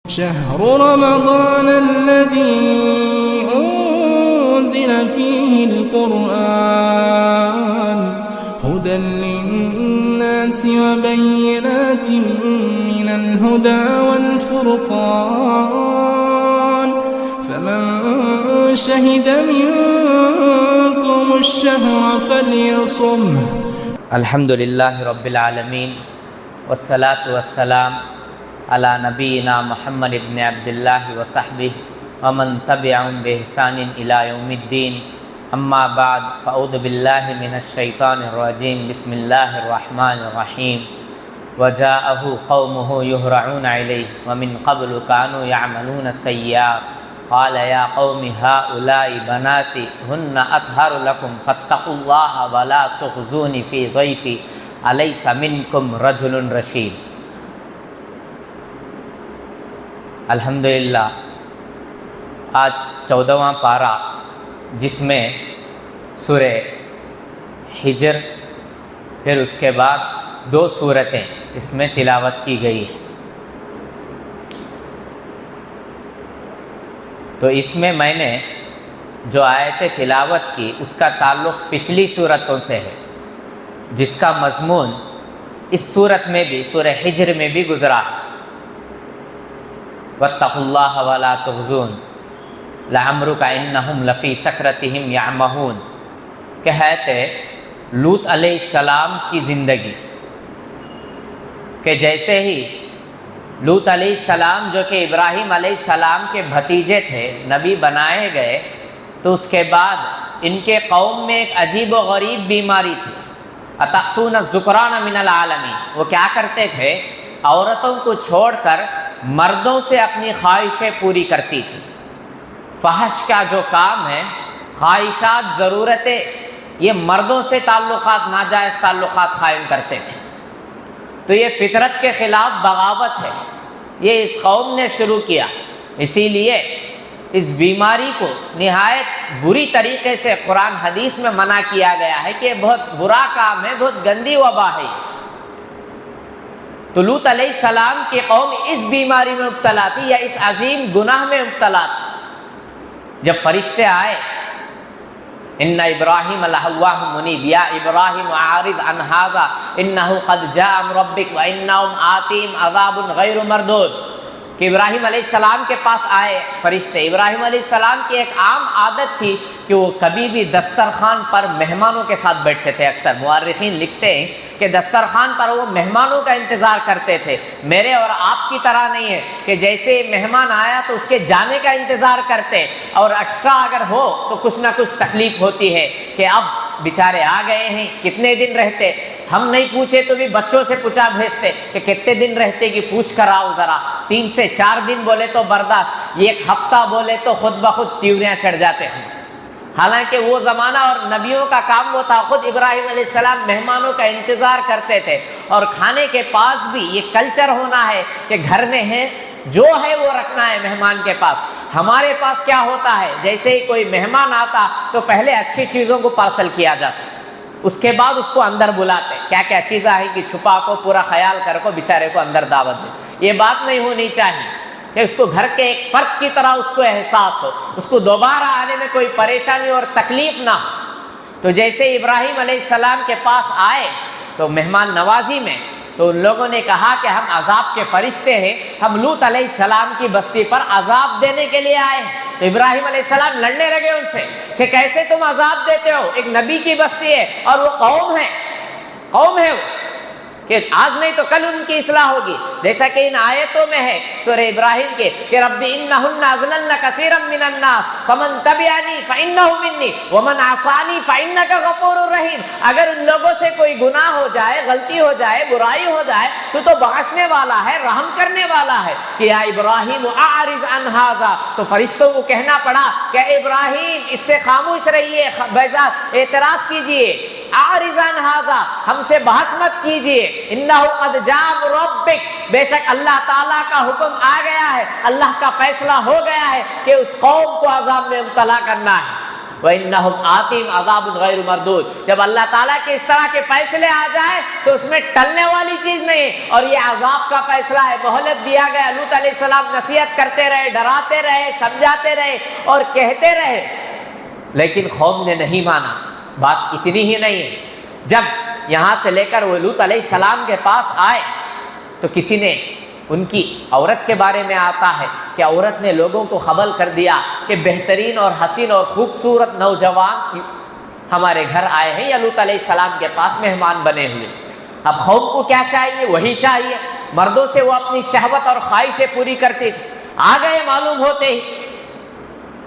شهر رمضان الذي أنزل فيه القرآن هدى للناس وبينات من الهدى والفرقان فمن شهد منكم الشهر فليصمه. الحمد للہ رب العالمین والصلاة والسلام علی نبینا محمد ابن عبداللہ وصحبہ ومن تبعهم بإحسان إلی یوم الدین. اما بعد فاعوذ باللہ من الشیطان الرجیم. بسم اللہ الرحمن الرحیم. وجاءه قومه يهرعون إليه ومن قبل كانوا يعملون السيئات قال يا قوم هؤلاء بناتي هن أطهر لكم فاتقوا الله ولا تخزوني في ضيفي أليس منكم رجل رشيد. الحمدللہ آج 14واں پارہ جس میں سورہ حجر پھر اس کے بعد 2 سورتیں اس میں تلاوت کی گئی ہے. تو اس میں نے جو آیتیں تلاوت کی اس کا تعلق پچھلی سورتوں سے ہے جس کا مضمون اس سورت میں بھی سورہ حجر میں بھی گزرا ہے. واتقوا اللہ ولا تخزون لعمرک انہم لفی سکرتہم یعمہون. کہتے لوط علیہ السلام کی زندگی کہ جیسے ہی لوط علیہ السلام جو کہ ابراہیم علیہ السلام کے بھتیجے تھے نبی بنائے گئے تو اس کے بعد ان کے قوم میں ایک عجیب و غریب بیماری تھی. اتأتون الذکران من العالمین. وہ کیا کرتے تھے؟ عورتوں کو چھوڑ کر مردوں سے اپنی خواہشیں پوری کرتی تھی. فحش کا جو کام ہے، خواہشات، ضرورتیں، یہ مردوں سے تعلقات، ناجائز تعلقات قائم کرتے تھے. تو یہ فطرت کے خلاف بغاوت ہے، یہ اس قوم نے شروع کیا. اسی لیے اس بیماری کو نہایت بری طریقے سے قرآن حدیث میں منع کیا گیا ہے کہ یہ بہت برا کام ہے، بہت گندی وبا ہے. تو لوط علیہ السلام کی قوم اس بیماری میں مبتلا تھی یا اس عظیم گناہ میں مبتلا تھی. جب فرشتے آئے ان ابراہیم لأواه منیب یا ابراہیم اعرض عن هذا انه قد جاء امر ربک وانهم آتیہم عذاب غیر مردود. کہ ابراہیم علیہ السلام کے پاس آئے فرشتے. ابراہیم علیہ السلام کی ایک عام عادت تھی کہ وہ کبھی بھی دسترخوان پر مہمانوں کے ساتھ بیٹھتے تھے. اکثر مورخین لکھتے ہیں کہ دسترخوان پر وہ مہمانوں کا انتظار کرتے تھے. میرے اور آپ کی طرح نہیں ہے کہ جیسے مہمان آیا تو اس کے جانے کا انتظار کرتے، اور ایکسٹرا اگر ہو تو کچھ نہ کچھ تکلیف ہوتی ہے کہ اب بیچارے آ گئے ہیں، کتنے دن رہتے. ہم نہیں پوچھے تو بھی بچوں سے پوچھا بھیجتے کہ کتنے دن رہتے کہ پوچھ کر آؤ ذرا. 3 سے 4 دن بولے تو برداشت، 1 ہفتہ بولے تو خود بخود تیوریاں چڑھ جاتے ہیں. حالانکہ وہ زمانہ اور نبیوں کا کام وہ تھا. خود ابراہیم علیہ السلام مہمانوں کا انتظار کرتے تھے. اور کھانے کے پاس بھی یہ کلچر ہونا ہے کہ گھر میں ہے جو ہے وہ رکھنا ہے مہمان کے پاس. ہمارے پاس کیا ہوتا ہے، جیسے ہی کوئی مہمان آتا تو پہلے اچھی چیزوں کو پارسل کیا جاتا، اس کے بعد اس کو اندر بلاتے. کیا کیا چیزیں ہیں کہ چھپا کو پورا خیال کر کو بیچارے کو اندر دعوت دے. یہ بات نہیں ہونی چاہیے کہ اس کو گھر کے ایک فرد کی طرح اس کو احساس ہو، اس کو دوبارہ آنے میں کوئی پریشانی اور تکلیف نہ ہو. تو جیسے ابراہیم علیہ السلام کے پاس آئے تو مہمان نوازی میں تو ان لوگوں نے کہا کہ ہم عذاب کے فرشتے ہیں، ہم لوط علیہ السلام کی بستی پر عذاب دینے کے لیے آئے ہیں. تو ابراہیم علیہ السلام لڑنے لگے ان سے کہ کیسے تم عذاب دیتے ہو، ایک نبی کی بستی ہے اور وہ قوم ہے وہ کہ آج نہیں تو کل ان کی اصلاح ہوگی. جیسا کہ ان آیتوں میں ہے سورہ ابراہیم کے کہ رب انہن اضللن کثیرا من الناس فمن تبعنی فانہ منی ومن عصانی فانک غفور رحیم. اگر ان لوگوں سے کوئی گناہ ہو جائے، غلطی ہو جائے، برائی ہو جائے تو بخشنے والا ہے، رحم کرنے والا ہے. کہ یا ابراہیم اعرض عن ھذا. تو فرشتوں کو کہنا پڑا کہ ابراہیم اس سے خاموش رہیے، بیزار اعتراض کیجئے. اعرض عن ھذا، ہم سے بحث مت کیجئے. انہ قد جاء ربک، بے شک اللہ تعالیٰ کا حکم آ گیا ہے، اللہ کا فیصلہ ہو گیا ہے کہ اس قوم کو عذاب میں مبتلا کرنا ہے. وَإِنَّهُمْ آتِهِمْ عَذَابٌ غَيْرُ مَرْدُودٌ۔ جب اللہ تعالیٰ کے اس طرح کے فیصلے آ جائیں تو اس میں ٹلنے والی چیز نہیں ہے، اور یہ عذاب کا فیصلہ ہے۔ مہلت دیا گیا، لوط علیہ السلام نصیحت کرتے رہے، ڈراتے رہے، سمجھاتے رہے اور کہتے رہے، لیکن قوم نے نہیں مانا۔ بات اتنی ہی نہیں ہے، جب یہاں سے لے کر وہ لوط علیہ السلام کے پاس آئے تو کسی نے ان کی عورت کے بارے میں آتا ہے کہ عورت نے لوگوں کو خبر کر دیا کہ بہترین اور حسین اور خوبصورت نوجوان ہمارے گھر آئے ہیں یا لوط علیہ السلام کے پاس مہمان بنے ہوئے۔ اب قوم کو کیا چاہیے؟ وہی چاہیے۔ مردوں سے وہ اپنی شہوت اور خواہشیں پوری کرتی تھی۔ آ گئے معلوم ہوتے ہی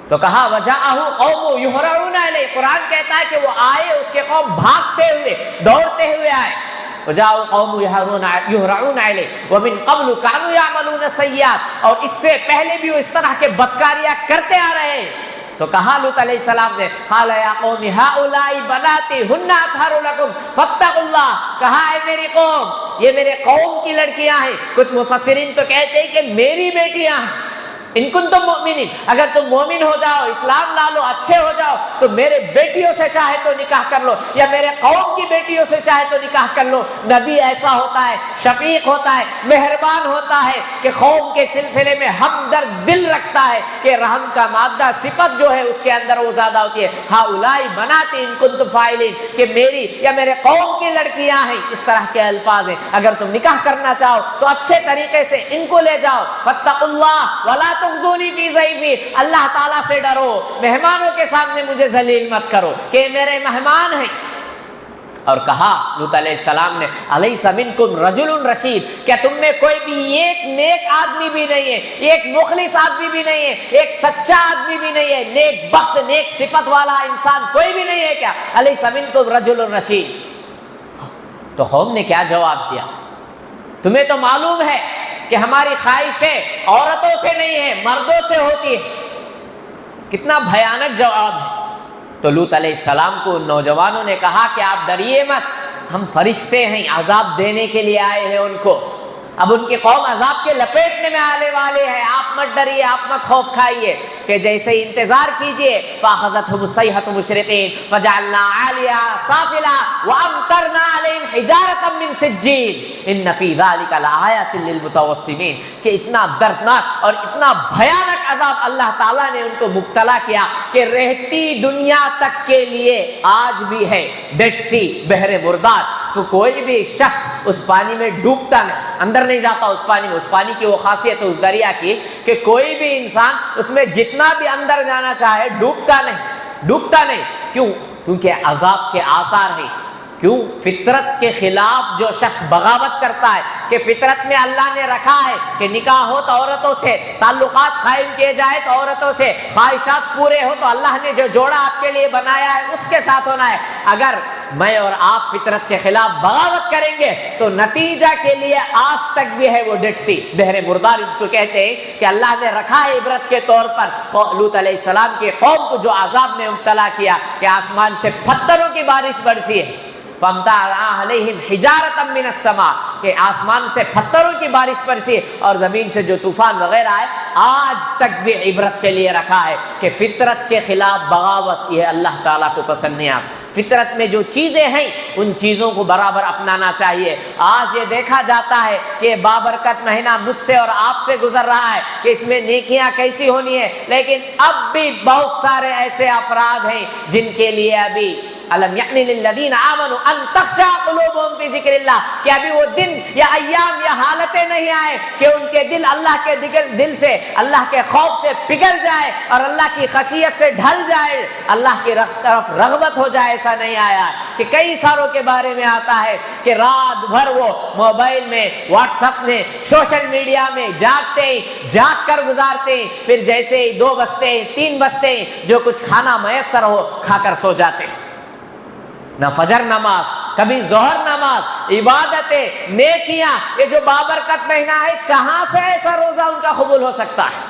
تو کہا وَجَاءَهُ قَوْمُ يُهْرَعُونَ إِلَيْهِ، قرآن کہتا ہے کہ وہ آئے، اس کے قوم بھاگتے ہوئے دوڑتے ہوئے آئے۔ وَجَاءَهُ قَوْمُ يُهْرَعُونَ إِلَيْهِ وَمِن قَبْلُ كَانُوا يَعْمَلُونَ السَّيِّئَاتِ، اور اس سے پہلے بھی وہ اس طرح کے بدکاریاں کرتے آ رہے ہیں۔ تو کہا لوط علیہ السلام نے قَالَ يَا قَوْمِ هَؤُلَاءِ بَنَاتِي هُنَّ أَطْهَرُ لَكُمْ فَاتَّقُوا اللَّهَ، کہا ہے میری قوم، یہ میرے قوم کی لڑکیاں ہیں۔ کچھ مفسرین تو کہتے ہیں کہ میری بیٹیاں ہیں۔ ان کنتم مؤمنین، اگر تم مومن ہو جاؤ، اسلام لا لو، اچھے ہو جاؤ تو میرے بیٹیوں سے چاہے تو نکاح کر لو، یا میرے قوم کی بیٹیوں سے چاہے تو نکاح کر لو۔ نبی ایسا ہوتا ہے، شفیق ہوتا ہے، مہربان ہوتا ہے کہ قوم کے سلسلے میں ہمدرد دل رکھتا ہے کہ رحم کا مادہ صفت جو ہے اس کے اندر وہ زیادہ ہوتی ہے۔ ہؤلاء بناتی ان کنتم فاعلین، کہ میری یا میرے قوم کی لڑکیاں ہیں، اس طرح کے الفاظ ہیں۔ اگر تم نکاح کرنا چاہو تو اچھے طریقے سے ان کو لے جاؤ۔ فاتقوا اللہ ولا تخزونی فی ضیفی، اللہ تعالیٰ سے ڈرو، مہمانوں کے سامنے مجھے ذلیل مت کرو کہ میرے مہمان ہیں۔ اور کہا لوط علیہ السلام نے الیس منکم رجل رشید، کیا تم میں کوئی بھی ایک نیک آدمی بھی نہیں ہے، ایک مخلص آدمی بھی نہیں ہے، ایک سچا آدمی بھی نہیں ہے، نیک بخت نیک صفت والا انسان کوئی بھی نہیں ہے کیا؟ الیس منکم رجل رشید۔ تو قوم نے کیا جواب دیا؟ تمہیں تو معلوم ہے کہ ہماری خواہشیں عورتوں سے نہیں ہے، مردوں سے ہوتی ہے۔ کتنا بھیانک جواب ہے۔ تو لوط علیہ السلام کو ان نوجوانوں نے کہا کہ آپ ڈریے مت، ہم فرشتے ہیں، عذاب دینے کے لیے آئے ہیں ان کو۔ اب ان کی قوم عذاب کے لپیٹنے میں آنے والے ہیں، آپ مت ڈریے، آپ مت خوف کھائیے، کہ جیسے انتظار کیجئے۔ فَأَخَذَتْهُمُ الصَّيْحَةُ مُشْرِقِينَ فَجَعَلْنَا عَالِيَهَا سَافِلَهَا وَأَمْطَرْنَا عَلَيْهِمْ حِجَارَةً مِّن سِجِّيلٍ إِنَّ فِي ذَلِكَ لَآيَاتٍ لِّلْمُتَوَسِّمِينَ، کہ اتنا دردناک اور اتنا بھیانک عذاب اللہ تعالیٰ نے ان کو مبتلا کیا کہ رہتی دنیا تک کے لیے آج بھی ہے ڈیڈ سی، بحر مردار، تو کوئی بھی شخص اس پانی میں ڈوبتا نہیں، اندر نہیں جاتا اس پانی میں۔ اس پانی کی وہ خاصیت ہے اس دریا کی کہ کوئی بھی انسان اس میں جتنا بھی اندر جانا چاہے ڈوبتا نہیں۔ کیوں؟ کیونکہ عذاب کے آثار ہیں۔ کیوں؟ فطرت کے خلاف جو شخص بغاوت کرتا ہے، کہ فطرت میں اللہ نے رکھا ہے کہ نکاح ہو تو عورتوں سے، تعلقات قائم کیے جائے تو عورتوں سے، خواہشات پورے ہو تو اللہ نے جو جوڑا آپ کے لیے بنایا ہے اس کے ساتھ ہونا ہے۔ اگر میں اور آپ فطرت کے خلاف بغاوت کریں گے تو نتیجہ کے لیے آج تک بھی ہے وہ ڈیڈ سی، بحر مردار اس کو کہتے ہیں، کہ اللہ نے رکھا ہے عبرت کے طور پر۔ لوط علیہ السلام کی قوم کو جو عذاب میں مبتلا کیا کہ آسمان سے پتھروں کی بارش برسی ہے، فَأَمْطَرْنَا عَلَيْهِمْ حِجَارَةً مِّنَ السَّمَاءِ، کہ آسمان سے پتھروں کی بارش برسی اور زمین سے جو طوفان وغیرہ ہے، آج تک بھی عبرت کے لیے رکھا ہے کہ فطرت کے خلاف بغاوت یہ اللہ تعالیٰ کو پسند نہیں آتی۔ فطرت میں جو چیزیں ہیں ان چیزوں کو برابر اپنانا چاہیے۔ آج یہ دیکھا جاتا ہے کہ بابرکت مہینہ مجھ سے اور آپ سے گزر رہا ہے کہ اس میں نیکیاں کیسی ہونی ہے، لیکن اب بھی بہت سارے ایسے افراد ہیں جن کے لیے ابھی الم یعن للذین آمنوا ان تخشع قلوبهم فی ذکر اللہ، کہ ابھی وہ دن یا ایام یا حالتیں نہیں آئے کہ ان کے دل اللہ کے دل سے، اللہ کے خوف سے پگھل جائے اور اللہ کی خشیت سے ڈھل جائے، اللہ کی طرف رغبت ہو جائے۔ ایسا نہیں آیا کہ کئی ساروں کے بارے میں آتا ہے کہ رات بھر وہ موبائل میں، واٹس ایپ میں، سوشل میڈیا میں جاگ کر گزارتے ہیں، پھر جیسے 2 بجتے 3 بجتے جو کچھ کھانا میسر ہو کھا کر سو جاتے ہیں۔ نہ فجر نماز، کبھی ظہر نماز، عبادتیں، نیکیاں، یہ جو بابرکت مہینہ ہے کہاں سے ایسا روزہ ان کا قبول ہو سکتا ہے؟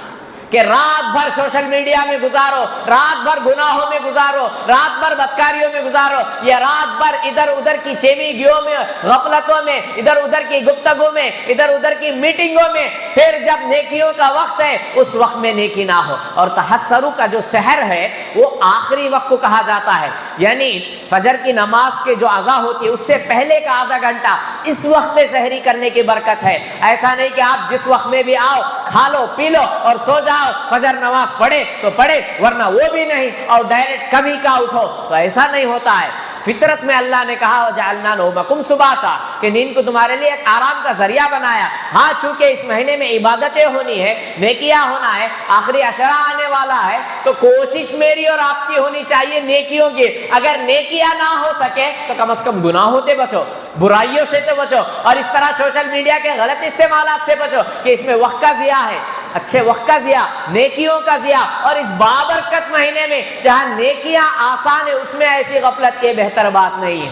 کہ رات بھر سوشل میڈیا میں گزارو، رات بھر گناہوں میں گزارو، رات بھر بدکاریوں میں گزارو، یا رات بھر ادھر ادھر کی چیویگیوں میں، غفلتوں میں، ادھر ادھر کی گفتگو میں، ادھر ادھر کی میٹنگوں میں، پھر جب نیکیوں کا وقت ہے اس وقت میں نیکی نہ ہو۔ اور تحسرو کا جو سحر ہے وہ آخری وقت کو کہا جاتا ہے، یعنی فجر کی نماز کے جو اذان ہوتی ہے اس سے پہلے کا آدھا گھنٹہ، اس وقت میں سحری کرنے کی برکت ہے۔ ایسا نہیں کہ آپ جس وقت میں بھی آؤ کھا لو پی لو اور سو جاؤ، فجر نماز پڑھے تو پڑھے ورنہ وہ بھی نہیں، اور ڈائریکٹ کبھی کا اٹھو، تو ایسا نہیں ہوتا ہے۔ فطرت میں اللہ نے کہا وَجَعَلْنَا نَوْمَكُمْ سُبَاتًا، کہ نیند کو تمہارے لیے ایک آرام کا ذریعہ بنایا۔ ہاں چونکہ اس مہینے میں عبادتیں ہونی ہے، نیکیاں ہونا ہے، آخری عشرہ آنے والا ہے، تو کوشش میری اور آپ کی ہونی چاہیے نیکیوں کی۔ اگر نیکیاں نہ ہو سکے تو کم از کم گناہوں سے بچو، برائیوں سے تو بچو، اور اس طرح سوشل میڈیا کے غلط استعمالات سے بچو کہ اس میں وقت کا ضیاع ہے، اچھے وقت کا ضیاع، نیکیوں کا ضیاع۔ اور اس بابرکت مہینے میں جہاں نیکیاں آسان ہے اس میں ایسی غفلت کی بہتر بات نہیں ہے۔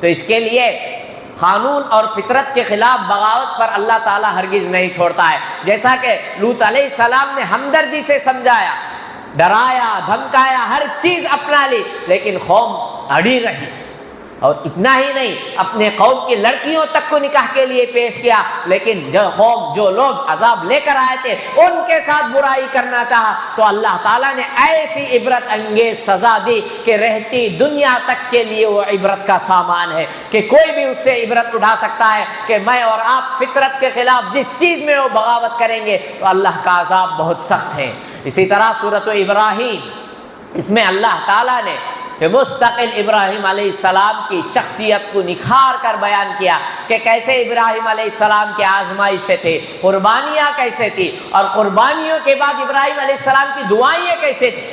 تو اس کے لیے قانون اور فطرت کے خلاف بغاوت پر اللہ تعالیٰ ہرگز نہیں چھوڑتا ہے۔ جیسا کہ لوط علیہ السلام نے ہمدردی سے سمجھایا، ڈرایا، دھمکایا، ہر چیز اپنا لی، لیکن قوم اڑی رہی۔ اور اتنا ہی نہیں، اپنے قوم کی لڑکیوں تک کو نکاح کے لیے پیش کیا، لیکن جو لوگ عذاب لے کر آئے تھے ان کے ساتھ برائی کرنا چاہا تو اللہ تعالیٰ نے ایسی عبرت انگیز سزا دی کہ رہتی دنیا تک کے لیے وہ عبرت کا سامان ہے، کہ کوئی بھی اس سے عبرت اٹھا سکتا ہے کہ میں اور آپ فطرت کے خلاف جس چیز میں وہ بغاوت کریں گے تو اللہ کا عذاب بہت سخت ہے۔ اسی طرح سورۃ ابراہیم، اس میں اللہ تعالیٰ نے کہ مستقل ابراہیم علیہ السلام کی شخصیت کو نکھار کر بیان کیا کہ کیسے ابراہیم علیہ السلام کی آزمائشیں تھے، قربانیاں کیسے تھی، اور قربانیوں کے بعد ابراہیم علیہ السلام کی دعائیں کیسے تھی۔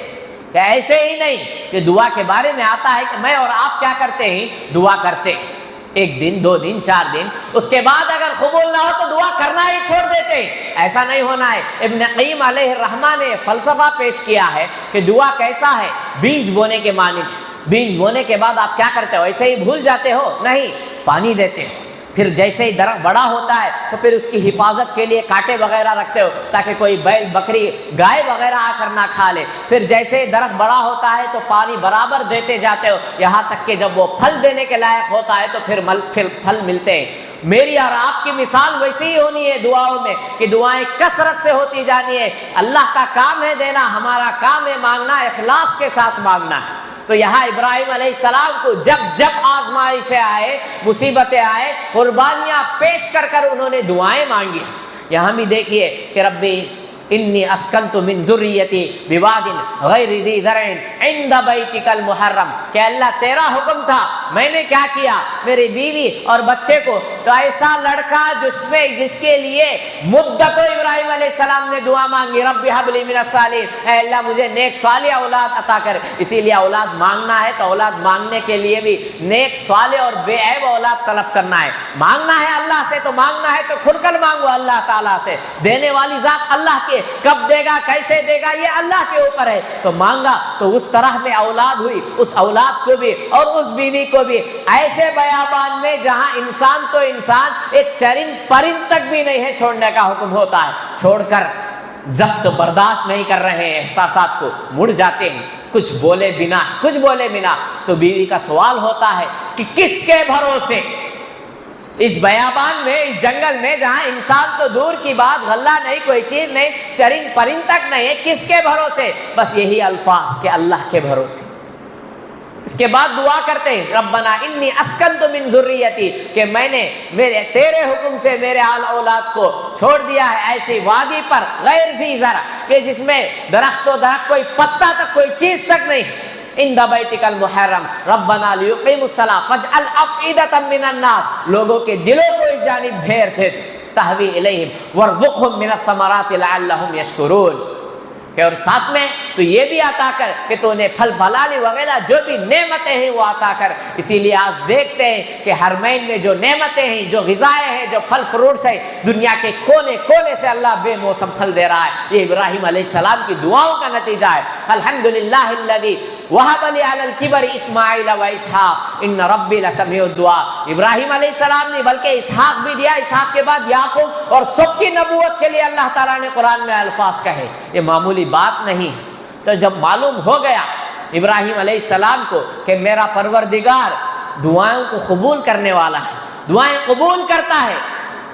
کہ ایسے ہی نہیں کہ دعا کے بارے میں آتا ہے کہ میں اور آپ کیا کرتے ہیں، دعا کرتے ہیں 1 دن 2 دن 4 دن، اس کے بعد اگر قبول نہ ہو تو دعا کرنا ہی چھوڑ دیتے ہیں۔ ایسا نہیں ہونا ہے۔ ابن قیم علیہ الرحمہ نے فلسفہ پیش کیا ہے کہ دعا کیسا ہے، بیج بونے کے معنی۔ بیج بونے کے بعد آپ کیا کرتے ہو، ایسے ہی بھول جاتے ہو؟ نہیں، پانی دیتے ہو، پھر جیسے ہی درخت بڑا ہوتا ہے تو پھر اس کی حفاظت کے لیے کانٹے وغیرہ رکھتے ہو تاکہ کوئی بیل بکری گائے وغیرہ آ کر نہ کھا لے، پھر جیسے ہی درخت بڑا ہوتا ہے تو پانی برابر دیتے جاتے ہو، یہاں تک کہ جب وہ پھل دینے کے لائق ہوتا ہے تو پھر پھل ملتے ہیں۔ میری اور آپ کی مثال ویسی ہی ہونی ہے دعاؤں میں کہ دعائیں کثرت سے ہوتی جانی ہے۔ اللہ کا کام ہے دینا، ہمارا کام ہے مانگنا، اخلاص کے ساتھ مانگنا ہے۔ تو یہاں ابراہیم علیہ السلام کو جب آزمائشیں آئے، مصیبتیں آئے، قربانیاں پیش کر انہوں نے دعائیں مانگی۔ یہاں بھی دیکھیے کہ ربی انی اسکنت من ذریتی بواد غیر ذی زرع عند بیتک المحرم، کہ اللہ تیرا حکم تھا، میں نے کیا کیا، میری بیوی اور بچے کو تو ایسا لڑکا جس کے لیے مدت ابراہیم علیہ السلام نے دعا مانگی، رب ہب لی من الصالحین، اے اللہ مجھے نیک صالح اولاد عطا کر۔ اسی لیے اولاد مانگنا ہے تو اولاد مانگنے کے لیے بھی نیک صالح اور بے عیب اولاد طلب کرنا ہے۔ مانگنا ہے اللہ سے تو مانگنا ہے تو کھل کر مانگو اللہ تعالیٰ سے، دینے والی ذات اللہ کی، کب دے گا کیسے دے گا یہ اللہ کے اوپر ہے۔ تو مانگا تو اس طرح میں اولاد ہوئی، اس اولاد کو بھی اور اس بیوی کو بھی ایسے بیابان میں جہاں انسان تو انسان ایک چرند پرند تک بھی نہیں ہے چھوڑنے کا حکم ہوتا ہے، چھوڑ کر ضبط برداشت نہیں کر رہے ہیں، احساسات کو مڑ جاتے ہیں، کچھ بولے بنا تو بیوی کا سوال ہوتا ہے کہ کس کے بھروسے اس بیابان میں، اس جنگل میں جہاں انسان تو دور کی بات، غلہ نہیں، کوئی چیز نہیں، چرند پرند تک نہیں ہے، کس کے بھروسے؟ بس یہی الفاظ کہ اللہ کے بھروسے۔ اس کے بعد دعا کرتے ہیں ربنا انی اسکنت من ذریتی، کہ میں نے تیرے حکم سے میرے آل اولاد کو چھوڑ دیا ہے ایسی وادی پر غیر ذی زرع، کہ جس میں درخت کوئی پتا تک، کوئی چیز تک نہیں، عند بیتک المحرم ربنا لیقیموا الصلاۃ فاجعل افئدۃ من الناس، لوگوں کے دلوں کو اس جانب پھیرتے تہوی الیہم وارزقہم من الثمرات لعلہم یشکرون، کہ اور ساتھ میں تو یہ بھی عطا کر کہ تو نے پھل پھلالی وغیرہ جو بھی نعمتیں ہیں وہ عطا کر۔ اسی لیے آج دیکھتے ہیں کہ حرمین میں جو نعمتیں ہیں، جو غذائیں ہیں، جو پھل فروٹس ہیں، دنیا کے کونے کونے سے اللہ بے موسم پھل دے رہا ہے۔ یہ ابراہیم علیہ السلام کی دعاؤں کا نتیجہ ہے۔ الحمدللہ الذی وَهَبَ لِي عَلَى الْكِبَرِ إِسْمَاعِيلَ وَإِسْحَاقَ إِنَّ رَبِّي لَسَمِيعُ الدُّعَاء۔ ابراہیم علیہ السلام نے بلکہ اسحاق بھی دیا، اسحاق کے بعد یعقوب، اور سب کی نبوت کے لیے اللہ تعالیٰ نے قرآن میں الفاظ کہے۔ یہ معمولی بات نہیں ہے۔ تو جب معلوم ہو گیا ابراہیم علیہ السلام کو کہ میرا پروردگار دعاؤں کو قبول کرنے والا ہے، دعائیں قبول کرتا ہے،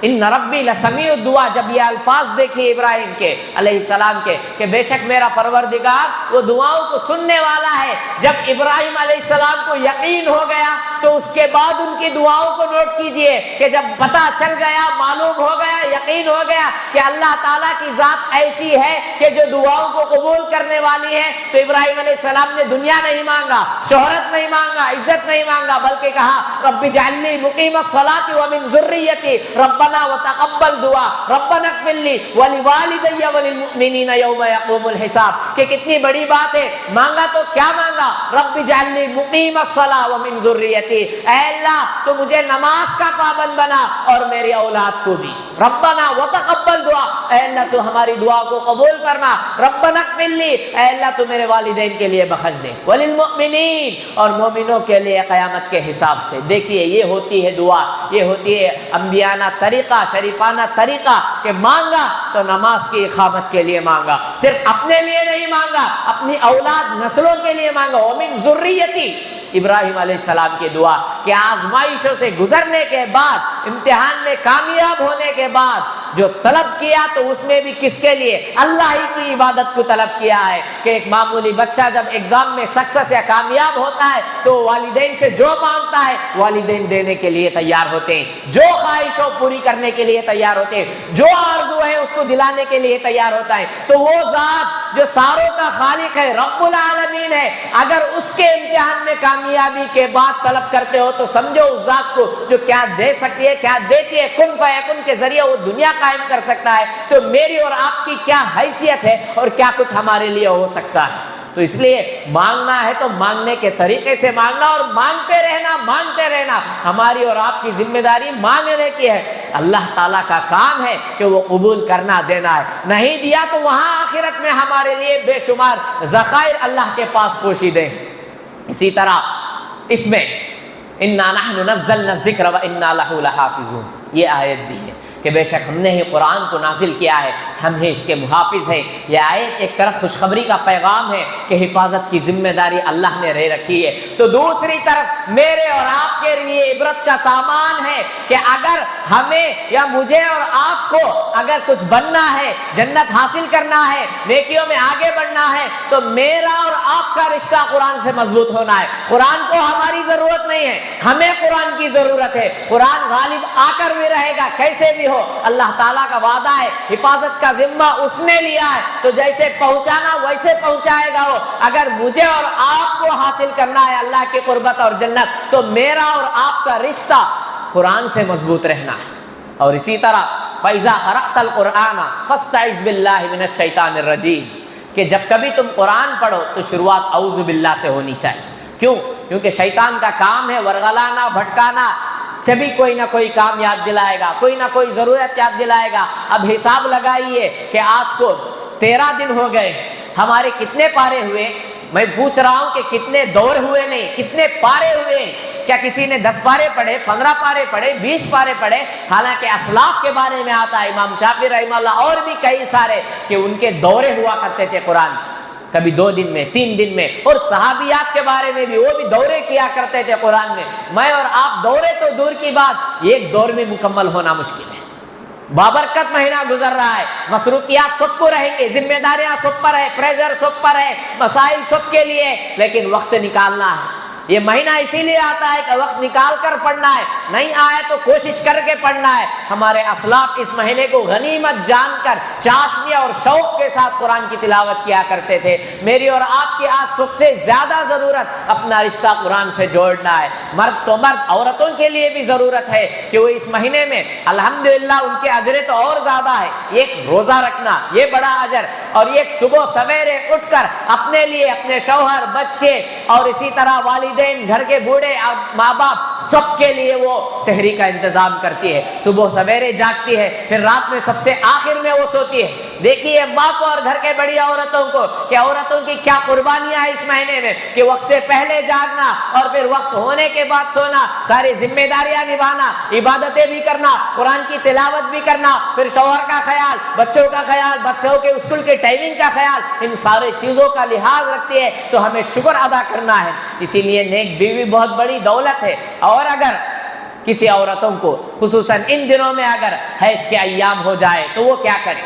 ان ربی لسمیع الدعاء، جب یہ الفاظ دیکھیے ابراہیم کے علیہ السلام کے کہ بے شک میرا پروردگار وہ دعاؤں کو سننے والا ہے، جب ابراہیم علیہ السلام کو یقین ہو گیا تو اس کے بعد ان کی دعاؤں کو نوٹ کیجئے کہ جب پتہ چل گیا، معلوم ہو گیا، یقین ہو گیا کہ اللہ تعالیٰ کی ذات ایسی ہے کہ جو دعاؤں کو قبول کرنے والی ہے، تو ابراہیم علیہ السلام نے دنیا نہیں مانگا، شہرت نہیں مانگا، عزت نہیں مانگا، بلکہ کہا رب اجعلنی مقیم الصلاۃ ومن ذریتی ربنا وتقبل دعا ربنا اغفر لی ولوالدی وللمؤمنین یوم یقوم الحساب۔ کہ کتنی بڑی بات ہے، مانگا تو کیا مانگا، رب اجعلنی مقیم الصلاۃ ومن ذریتی، اے اللہ تو مجھے نماز کا پابند بنا اور میری اولاد کو بھی، ربنا وتقبل دعا، اے اللہ تو ہماری دعا کو قبول فرما، ربنا اغفر لی، اے اللہ تو میرے والدین کے لیے بخش دے، وللمؤمنین، اور مومنوں کے لیے قیامت کے حساب سے۔ دیکھیے یہ ہوتی ہے دعا، یہ ہوتی ہے انبیانہ طریقہ، شریفانہ طریقہ کہ مانگا تو نماز کی اقامت کے لیے مانگا، صرف اپنے لیے نہیں مانگا، اپنی اولاد نسلوں کے لیے مانگا، ومن ذریتی، ابراہیم علیہ السلام کی دعا کہ آزمائشوں سے گزرنے کے بعد، امتحان میں کامیاب ہونے کے بعد جو طلب کیا تو اس میں بھی کس کے لیے، اللہ ہی کی عبادت کو طلب کیا ہے۔ کہ ایک معمولی بچہ جب ایگزام میں سکسیس یا کامیاب ہوتا ہے تو والدین سے جو مانگتا ہے والدین دینے کے لیے تیار ہوتے ہیں، جو خواہش ہو پوری کرنے کے لیے تیار ہوتے ہیں، جو آرزو ہے اس کو دلانے کے لیے تیار ہوتا ہے۔ تو وہ ذات جو ساروں کا خالق ہے، رب العالمین ہے، اگر اس کے امتحان میں کامیابی کے بعد طلب کرتے ہو تو سمجھو اس ذات کو جو کیا دے سکتی ہے، کیا دیتی ہے، کن فیکن کے ذریعے وہ دنیا قائم کر سکتا ہے، تو میری اور آپ کی کیا حیثیت ہے اور کیا کچھ ہمارے لیے ہو سکتا ہے۔ تو اس لیے مانگنا ہے تو مانگنے کے طریقے سے مانگنا اور مانگتے رہنا، ہماری اور آپ کی ذمہ داری مانگنے کی ہے۔ اللہ تعالیٰ کا کام ہے کہ وہ قبول کرنا دینا ہے، نہیں دیا تو وہاں آخرت میں ہمارے لیے بے شمار ذخائر اللہ کے پاس پوشیدے ہیں۔ اسی طرح اس میں انا نحن نزلنا الذکر وانا لہ لحافظون، یہ آیت بھی ہے کہ بے شک ہم نے ہی قرآن کو نازل کیا ہے، ہم ہی اس کے محافظ ہیں۔ یہ آیت ایک طرف خوشخبری کا پیغام ہے کہ حفاظت کی ذمہ داری اللہ نے لے رکھی ہے، تو دوسری طرف میرے اور آپ کے لیے عبرت کا سامان ہے کہ اگر ہمیں یا مجھے اور آپ کو اگر کچھ بننا ہے، جنت حاصل کرنا ہے، نیکیوں میں آگے بڑھنا ہے، تو میرا اور آپ کا رشتہ قرآن سے مضبوط ہونا ہے۔ قرآن کو ہماری ضرورت نہیں ہے، ہمیں قرآن کی ضرورت ہے۔ قرآن غالب آ کر بھی رہے گا کیسے بھی ہو، اللہ تعالیٰ کا وعدہ ہے، حفاظت کا ذمہ اس نے لیا ہے، تو جیسے پہنچانا ویسے پہنچائے گا وہ۔ اگر مجھے اور آپ کو حاصل کرنا ہے اللہ کی قربت اور جنت، تو میرا اور آپ کا رشتہ قرآن سے مضبوط رہنا ہے۔ اور اسی طرح فَإِذَا قَرَأْتَ الْقُرْآنَ فَاسْتَعِذْ بِاللَّهِ مِنَ الشَّيْطَانِ الرَّجِيمِ، کہ جب کبھی تم قرآن پڑھو تو شروعات اعوذ باللہ سے ہونی چاہیے۔ کیوں؟ کیونکہ شیطان کا کام ہے ورغلانا، بھٹکانا، سبھی کوئی نہ کوئی کام یاد دلائے گا، کوئی نہ کوئی ضرورت یاد دلائے گا۔ اب حساب لگائیے کہ آج کو 13 دن ہو گئے، ہمارے کتنے پارے ہوئے؟ میں پوچھ رہا ہوں کہ کتنے دور ہوئے نہیں، کتنے پارے ہوئے؟ کیا کسی نے 10 پارے پڑھے، 15 پارے پڑھے، 20 پارے پڑھے؟ حالانکہ اسلاف کے بارے میں آتا ہے، امام شافعی رحمہ اللہ اور بھی کئی سارے کہ ان کے دورے ہوا کرتے تھے قرآن، کبھی 2 دن میں، 3 دن میں، اور صحابیات کے بارے میں بھی وہ بھی دورے کیا کرتے تھے قرآن میں۔ میں اور آپ دورے تو دور کی بات، ایک دور میں مکمل ہونا مشکل ہے۔ بابرکت مہینہ گزر رہا ہے، مصروفیات سب کو رہیں گے، ذمہ داریاں سب پر ہے، پریشر سب پر ہے، مسائل سب کے لیے، لیکن وقت نکالنا ہے۔ یہ مہینہ اسی لیے آتا ہے کہ وقت نکال کر پڑھنا ہے، نہیں آئے تو کوشش کر کے پڑھنا ہے۔ ہمارے اسلاف اس مہینے کو غنیمت جان کر چاشنی اور شوق کے ساتھ قرآن کی تلاوت کیا کرتے تھے۔ میری اور آپ کی آج سب سے زیادہ ضرورت اپنا رشتہ قرآن سے جوڑنا ہے۔ مرد تو مرد، عورتوں کے لیے بھی ضرورت ہے کہ وہ اس مہینے میں الحمدللہ ان کے اجر تو اور زیادہ ہے، ایک روزہ رکھنا یہ بڑا اجر، اور ایک صبح سویرے اٹھ کر اپنے لیے، اپنے شوہر، بچے اور اسی طرح والدین، گھر کے بوڑھے اور ماں باپ سب کے لیے وہ سحری کا انتظام کرتی ہے، صبح سویرے جاگتی ہے، پھر رات میں سب سے آخر میں وہ سوتی ہے۔ دیکھیے ماں کو اور گھر کے بڑی عورتوں کو کہ عورتوں کی کیا قربانیاں ہیں اس مہینے میں، کہ وقت سے پہلے جاگنا اور پھر وقت ہونے کے بعد سونا، ساری ذمہ داریاں نبھانا، عبادتیں بھی کرنا، قرآن کی تلاوت بھی کرنا، پھر شوہر کا خیال، بچوں کا خیال، بچوں کے اسکول کے ٹائمنگ کا خیال، ان سارے چیزوں کا لحاظ رکھتی ہے تو ہمیں شکر ادا کرنا ہے۔ اسی لیے نیک بیوی بہت بڑی دولت ہے۔ اور اگر کسی عورتوں کو خصوصاً ان دنوں میں اگر حیض کے ایام ہو جائے تو وہ کیا کرے؟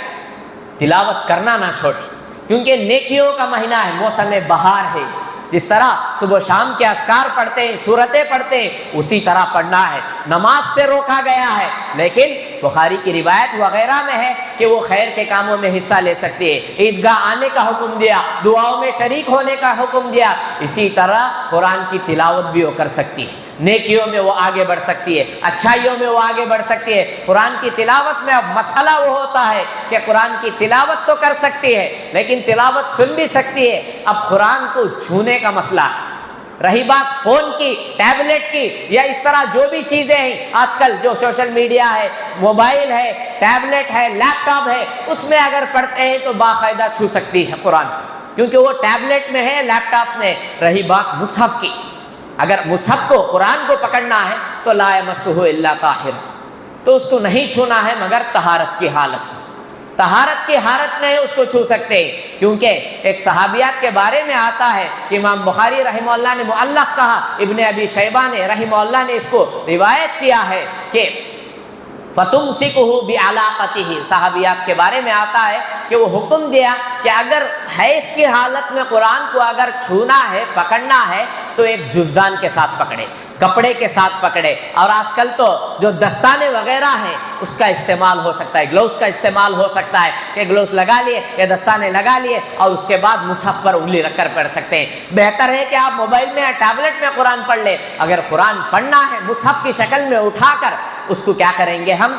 تلاوت کرنا نہ چھوڑے، کیونکہ نیکیوں کا مہینہ ہے، موسم بہار ہے۔ جس طرح صبح شام کے اذکار پڑھتے ہیں، سورتیں پڑھتے ہیں، اسی طرح پڑھنا ہے۔ نماز سے روکا گیا ہے، لیکن بخاری کی روایت وغیرہ میں ہے کہ وہ خیر کے کاموں میں حصہ لے سکتی ہے۔ عیدگاہ آنے کا حکم دیا، دعاؤں میں شریک ہونے کا حکم دیا، اسی طرح قرآن کی تلاوت بھی وہ کر سکتی ہے۔ نیکیوں میں وہ آگے بڑھ سکتی ہے، اچھائیوں میں وہ آگے بڑھ سکتی ہے۔ قرآن کی تلاوت میں اب مسئلہ وہ ہوتا ہے کہ قرآن کی تلاوت تو کر سکتی ہے لیکن تلاوت سن بھی سکتی ہے، اب قرآن کو چھونے کا مسئلہ ہے۔ رہی بات فون کی، ٹیبلٹ کی، یا اس طرح جو بھی چیزیں ہیں آج کل جو سوشل میڈیا ہے، موبائل ہے، ٹیبلٹ ہے، لیپ ٹاپ ہے، اس میں اگر پڑھتے ہیں تو باقاعدہ چھو سکتی ہے قرآن، کیونکہ وہ ٹیبلٹ میں ہے، لیپ ٹاپ میں۔ رہی بات مصحف کی، اگر مصحف کو، قرآن کو پکڑنا ہے تو لا یمسہ الا طاہر، تو اس کو نہیں چھونا ہے مگر طہارت کی حالت میں۔ طہارت کی حالت میں اس کو چھو سکتے ہیں، کیونکہ ایک صحابیات کے بارے میں آتا ہے کہ امام بخاری رحمہ اللہ نے معلق کہا، ابن ابی شیبہ نے رحمہ اللہ نے اس کو روایت کیا ہے کہ فَتُمْسِكُهُ بِعَلَاقَتِهِ، صحابیات کے بارے میں آتا ہے کہ وہ حکم دیا کہ اگر حیض کی حالت میں قرآن کو اگر چھونا ہے، پکڑنا ہے تو ایک جزدان کے ساتھ پکڑے، کپڑے کے ساتھ پکڑے۔ اور آج کل تو جو دستانے وغیرہ ہیں اس کا استعمال ہو سکتا ہے، گلوز کا استعمال ہو سکتا ہے کہ گلوز لگا لیے یا دستانے لگا لیے اور اس کے بعد مصحف پر انگلی رکھ کر پڑھ سکتے ہیں۔ بہتر ہے کہ آپ موبائل میں یا ٹیبلٹ میں قرآن پڑھ لیں۔ اگر قرآن پڑھنا ہے مصحف کی شکل میں اٹھا کر، اس کو کیا کریں گے؟ ہم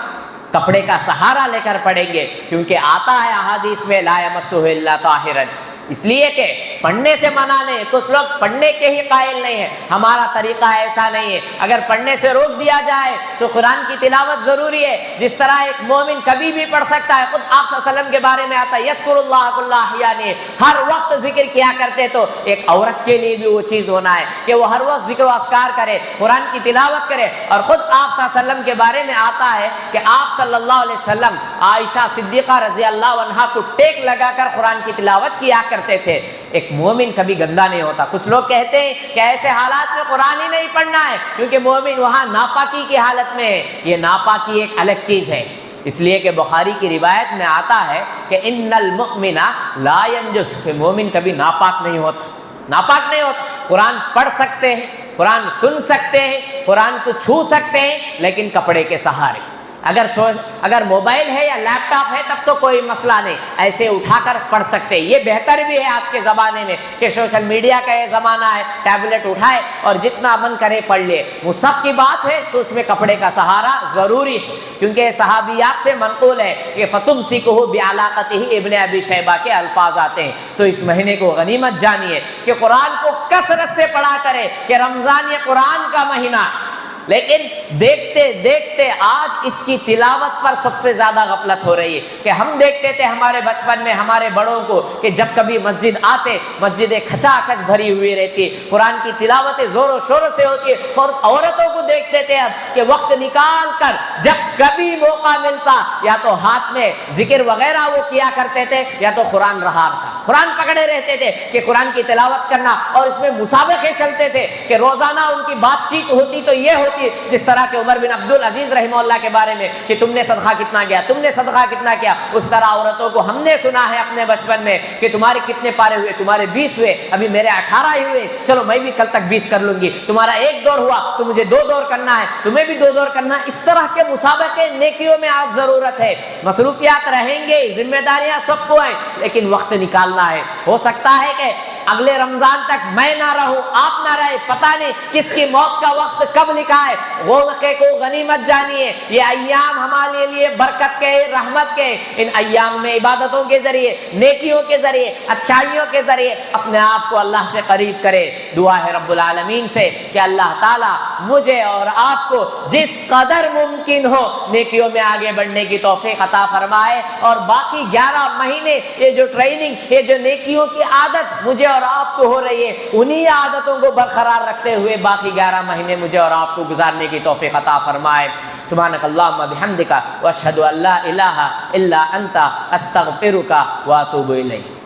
کپڑے کا سہارا لے کر پڑھیں گے، کیونکہ آتا ہے احادیث میں لا یمسہ الا طاہرا، اس لیے کہ پڑھنے سے منع نہیں۔ کچھ لوگ پڑھنے کے ہی قائل نہیں ہیں، ہمارا طریقہ ایسا نہیں ہے۔ اگر پڑھنے سے روک دیا جائے تو قرآن کی تلاوت ضروری ہے، جس طرح ایک مومن کبھی بھی پڑھ سکتا ہے۔ خود آپ صلی اللہ علیہ وسلم کے بارے میں آتا ہے یذکر اللہ کل احیان، ہر وقت ذکر کیا کرتے، تو ایک عورت کے لیے بھی وہ چیز ہونا ہے کہ وہ ہر وقت ذکر و اذکار کرے، قرآن کی تلاوت کرے۔ اور خود آپ صلی اللہ علیہ وسلم کے بارے میں آتا ہے کہ آپ صلی اللہ علیہ وسلم عائشہ صدیقہ رضی اللہ عنہا کو ٹیک لگا کر قرآن کی تلاوت کیا کرتے تھے۔ ایک مومن کبھی گندا نہیں ہوتا۔ کچھ لوگ کہتے ہیں کہ ایسے حالات میں قرآن ہی نہیں پڑھنا ہے کیونکہ مومن وہاں ناپاکی کی حالت میں ہے۔ یہ ناپاکی ایک الگ چیز ہے، اس لیے کہ بخاری کی روایت میں آتا ہے کہ ان المؤمن لا ینجس، کہ مومن کبھی ناپاک نہیں ہوتا، ناپاک نہیں ہوتا۔ قرآن پڑھ سکتے ہیں، قرآن سن سکتے ہیں، قرآن کو چھو سکتے ہیں، لیکن کپڑے کے سہارے۔ اگر موبائل ہے یا لیپ ٹاپ ہے تب تو کوئی مسئلہ نہیں، ایسے اٹھا کر پڑھ سکتے ہیں۔ یہ بہتر بھی ہے آج کے زمانے میں کہ سوشل میڈیا کا یہ زمانہ ہے، ٹیبلٹ اٹھائے اور جتنا من کرے پڑھ لے۔ مصحف کی بات ہے تو اس میں کپڑے کا سہارا ضروری ہے، کیونکہ صحابیات سے منقول ہے کہ فَتُمْسِكُهُ بِعَلَاقَتِهِ، ابن ابی شیبہ کے الفاظ آتے ہیں۔ تو اس مہینے کو غنیمت جانیے کہ قرآن کو کثرت سے پڑھا کرے، کہ رمضان یہ قرآن کا مہینہ ہے، لیکن دیکھتے دیکھتے آج اس کی تلاوت پر سب سے زیادہ غفلت ہو رہی ہے۔ کہ ہم دیکھتے تھے ہمارے بچپن میں ہمارے بڑوں کو کہ جب کبھی مسجد آتے، مسجدیں کھچا کھچ بھری ہوئی رہتی، قرآن کی تلاوتیں زور و شور سے ہوتی ہے، اور عورتوں کو دیکھتے تھے اب کہ وقت نکال کر جب کبھی موقع ملتا یا تو ہاتھ میں ذکر وغیرہ وہ کیا کرتے تھے یا تو قرآن رہا تھا، قرآن پکڑے رہتے تھے کہ قرآن کی تلاوت کرنا۔ اور اس میں مسابقے چلتے تھے کہ روزانہ ان کی بات چیت ہوتی تو یہ ہوتی، جس طرح کہ عمر بن عبد العزیز رحمہ اللہ کے بارے میں کہ تم نے صدقہ کتنا کیا، تم نے صدقہ کتنا کیا، اس طرح عورتوں کو ہم نے سنا ہے اپنے بچپن میں کہ تمہارے کتنے پارے ہوئے، تمہارے 20 ہوئے، ابھی میرے 18 ہی ہوئے، چلو میں بھی کل تک 20 کر لوں گی، تمہارا 1 دور ہوا تو مجھے 2 دور کرنا ہے، تمہیں بھی 2 دور کرنا ہے۔ اس طرح کے مسابقے نیکیوں میں آج ضرورت ہے۔ مصروفیات رہیں گے، ذمہ داریاں سب کو ہیں، لیکن وقت نکالنا ہے۔ ہو سکتا ہے کہ اگلے رمضان تک میں نہ رہوں، آپ نہ رہے، پتہ نہیں کس کی موت کا وقت کب لکھا ہے۔ موقع کو غنیمت جانیے، یہ ایام ہمارے لیے برکت کے، رحمت کے، ان ایام میں عبادتوں کے ذریعے، نیکیوں کے ذریعے، اچھائیوں کے ذریعے اپنے آپ کو اللہ سے قریب کرے۔ دعا ہے رب العالمین سے کہ اللہ تعالیٰ مجھے اور آپ کو جس قدر ممکن ہو نیکیوں میں آگے بڑھنے کی توفیق عطا فرمائے، اور باقی 11 مہینے یہ جو ٹریننگ، یہ جو نیکیوں کی عادت مجھے اور آپ کو ہو رہی ہے، انہی عادتوں کو برقرار رکھتے ہوئے باقی 11 مہینے مجھے اور آپ کو گزارنے کی توفیق عطا فرمائے۔ سبحانک اللہم بحمدک واشہد ان لا الہ الا انت استغفرک واتوب الیک۔